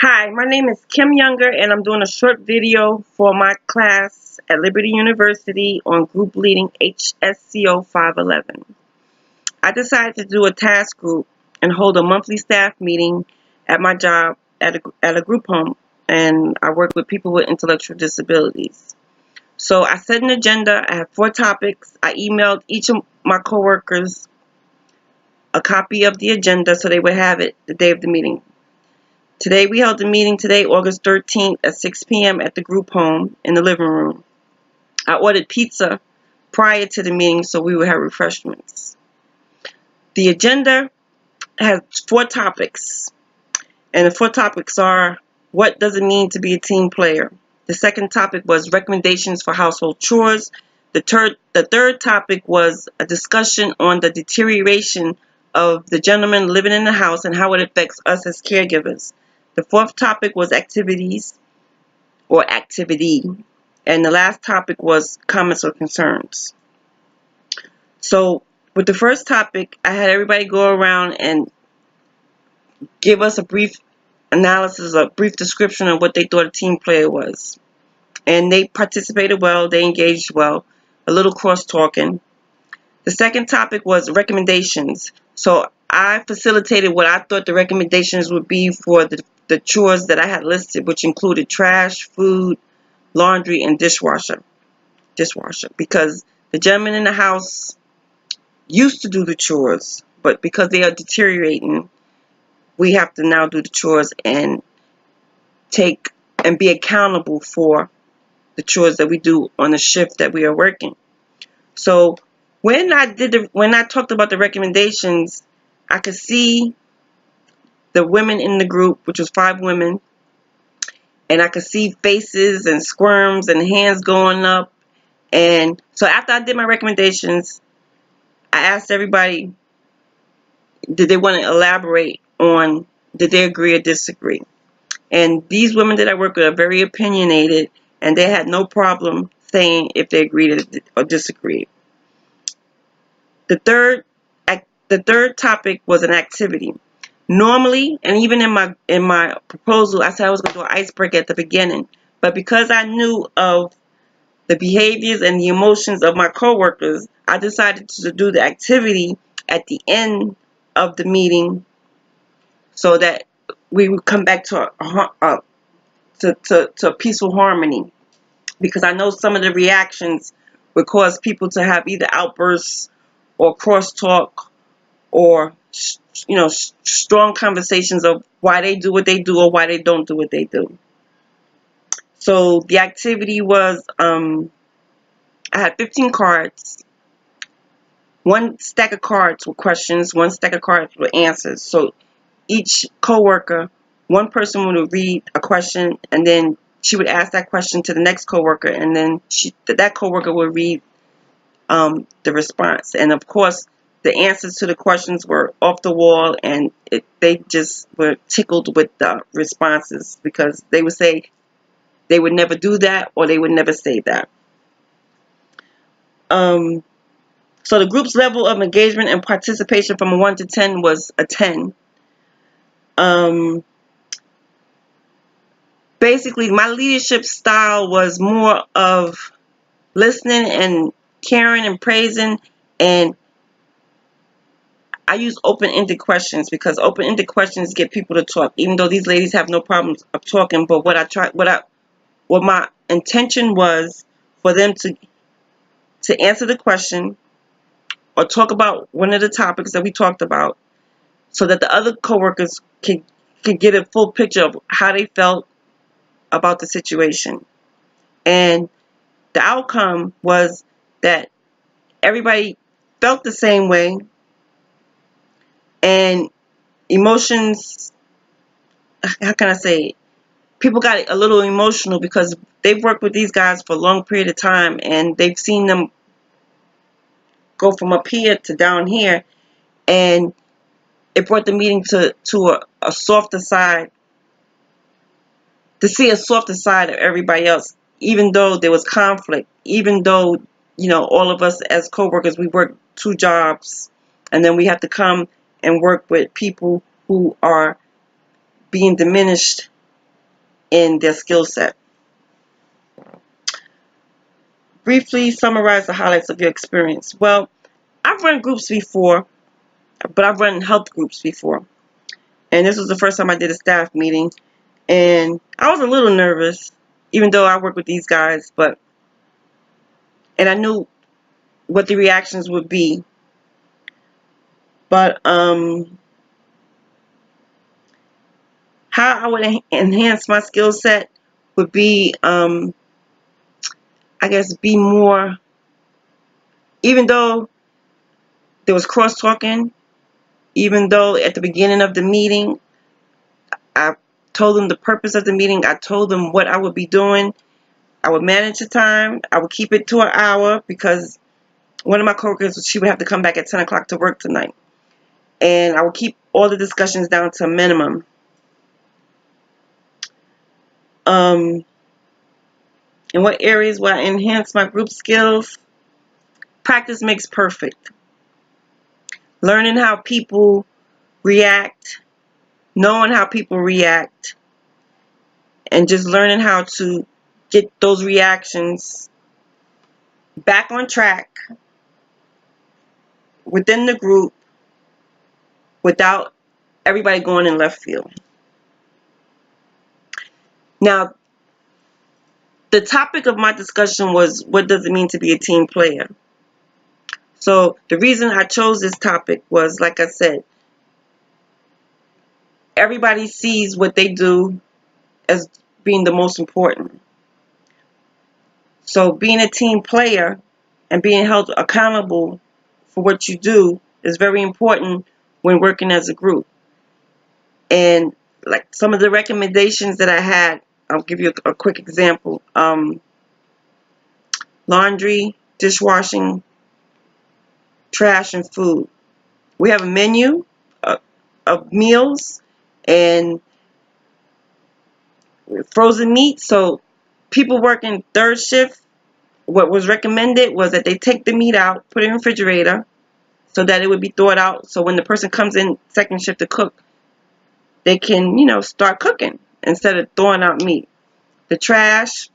Hi, my name is Kim Younger, and I'm doing a short video for my class at Liberty University on group leading HSCO 511. I decided to do a task group and hold a monthly staff meeting at my job at a group home, and I work with people with intellectual disabilities. So I set an agenda. I have 4 topics. I emailed each of my coworkers a copy of the agenda so they would have it the day of the meeting. Today we held the meeting today, August 13th at 6 p.m. at the group home in the living room. I ordered pizza prior to the meeting so we would have refreshments. The agenda has 4 topics, and the 4 topics are: what does it mean to be a team player? The second topic was recommendations for household chores. The third topic was a discussion on the deterioration of the gentleman living in the house and how it affects us as caregivers. The fourth topic was activities or activity. And the last topic was comments or concerns. So with the first topic, I had everybody go around and give us a brief analysis, a brief description of what they thought a team player was. And they participated well, they engaged well, a little cross-talking. The second topic was recommendations. So I facilitated what I thought the recommendations would be for the chores that I had listed, which included trash, food, laundry, and dishwasher. Because the gentleman in the house used to do the chores, but because they are deteriorating, we have to now do the chores and take and be accountable for the chores that we do on the shift that we are working. So when I talked about the recommendations, I could see the women in the group, which was 5 women, and I could see faces and squirms and hands going up. And so after I did my recommendations, I asked everybody, did they want to elaborate on, did they agree or disagree? And these women that I work with are very opinionated, and they had no problem saying if they agreed or disagreed. The third topic was an activity. Normally, and even in my proposal, I said I was going to do an icebreaker at the beginning. But because I knew of the behaviors and the emotions of my coworkers, I decided to do the activity at the end of the meeting so that we would come back to a peaceful harmony. Because I know some of the reactions would cause people to have either outbursts or crosstalk or strong conversations of why they do what they do or why they don't do what they do. So the activity was, I had 15 cards. 1 stack of cards with questions, 1 stack of cards with answers. So each coworker, one person would read a question, and then she would ask that question to the next coworker, and then that coworker would read the response. And of course, the answers to the questions were off the wall, and they just were tickled with the responses, because they would say they would never do that or they would never say that. So the group's level of engagement and participation from a 1 to 10 was a 10. Basically, my leadership style was more of listening and caring and praising, and I use open-ended questions because open-ended questions get people to talk. Even though these ladies have no problems of talking, but what my intention was for them to answer the question or talk about one of the topics that we talked about, so that the other coworkers can get a full picture of how they felt about the situation. And the outcome was that everybody felt the same way, and emotions, how can I say it? People got a little emotional because they've worked with these guys for a long period of time, and they've seen them go from up here to down here, and it brought the meeting to a softer side, to see a softer side of everybody else, even though there was conflict, even though, all of us as co-workers, we work 2 jobs, and then we have to come and work with people who are being diminished in their skill set. Briefly summarize the highlights of your experience. Well, I've run groups before, but I've run health groups before. And this was the first time I did a staff meeting. And I was a little nervous, even though I work with these guys, and I knew what the reactions would be. But how I would enhance my skill set would be, I guess, be more, even though there was cross-talking, even though at the beginning of the meeting, I told them the purpose of the meeting, I told them what I would be doing. I would manage the time. I would keep it to an hour because one of my coworkers, she would have to come back at 10 o'clock to work tonight. And I would keep all the discussions down to a minimum. In what areas will I enhance my group skills? Practice makes perfect. Learning how people react, knowing how people react, and just learning how to get those reactions back on track within the group without everybody going in left field. Now, the topic of my discussion was, what does it mean to be a team player? So the reason I chose this topic was, like I said, everybody sees what they do as being the most important. So being a team player and being held accountable for what you do is very important when working as a group. And like some of the recommendations that I had, I'll give you a quick example. Laundry, dishwashing, trash, and food. We have a menu of meals and frozen meat. So people working third shift, what was recommended was that they take the meat out, put it in the refrigerator so that it would be thawed out. So when the person comes in second shift to cook, they can, start cooking instead of throwing out meat. The trash,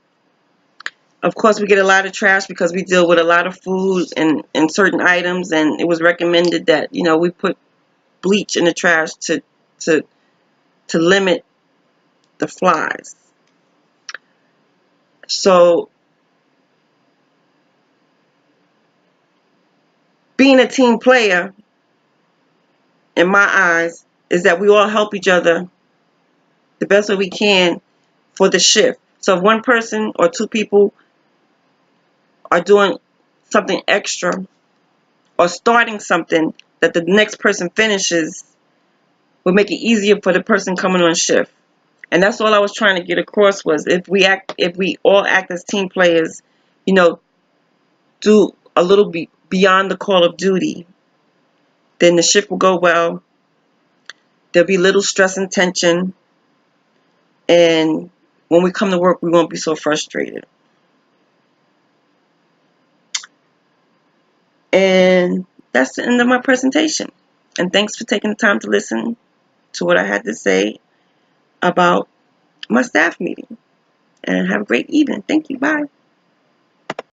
of course, we get a lot of trash because we deal with a lot of food and certain items, and it was recommended that, we put bleach in the trash to limit the flies. So being a team player, in my eyes, is that we all help each other the best way we can for the shift. So if one person or two people are doing something extra or starting something that the next person finishes, will make it easier for the person coming on shift. And that's all I was trying to get across was if we all act as team players, do a little bit beyond the call of duty, then the shift will go well. There'll be little stress and tension. And when we come to work, we won't be so frustrated. And that's the end of my presentation. And thanks for taking the time to listen to what I had to say about my staff meeting. And have a great evening. Thank you. Bye.